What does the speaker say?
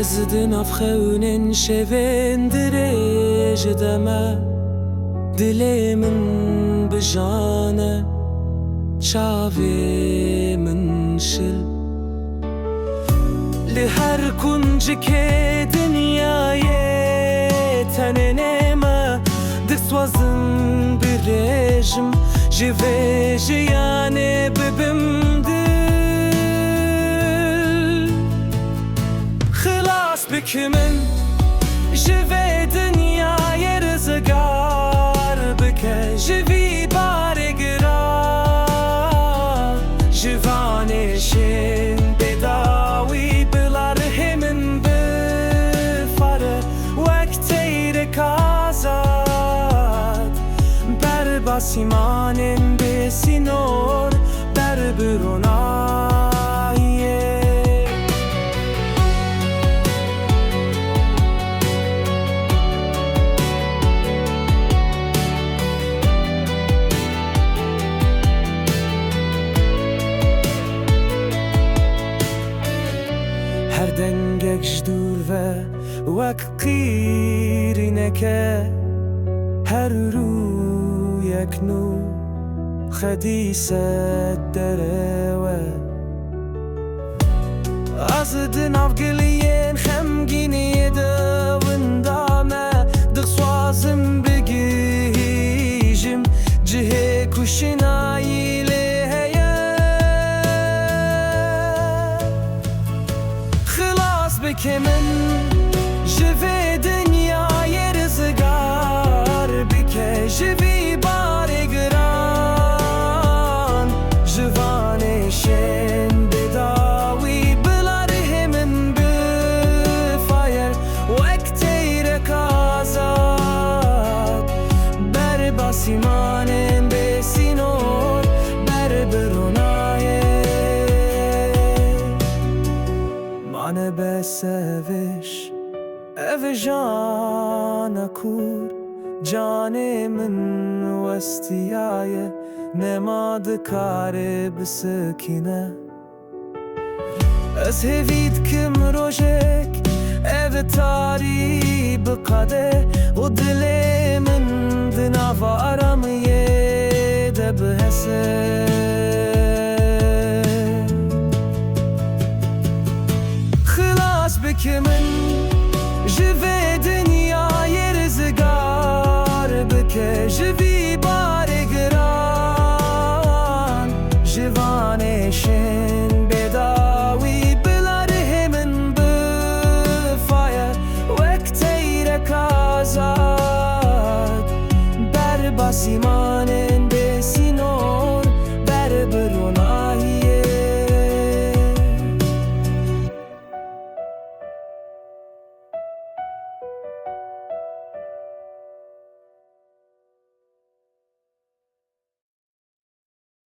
Ez di nav xewnên şevên dirêj de me Dilê min bijane çavê min şil Li her kuncikê dinyayê tenê me Dixwazim birêjim ji vê jiyanê bibim Bikimin ji vê dinyayê rizgar bike Ji vî barê giran Ji vanê şên bêdawî bila rihê min bifare Wek teyrek azad Ber basîmanên bêsînor ber bi ronayê Her dengek ji dûr ve wek qîrîneke Her rûyek nû xedîset derewe Ez di nav giliyên xemgîniyê de winda me Dixwazim bigihîjim cihê ku şinayî lê heye Bikimin ji vê dinyayê rizgar bike Ji vî barê giran Ji vanê şên bêdawî bila rihê min bifaye Wek teyrek azad Ber basîmanên bêsînor ber bi ronayê Mane besevêş ev jana kur Canê min westiyaye Nema dikare bisikîne Ez hêvî dikim rojek ev tarî biqede û dilê min di nava aramiyê de bihese Bikimin ji vê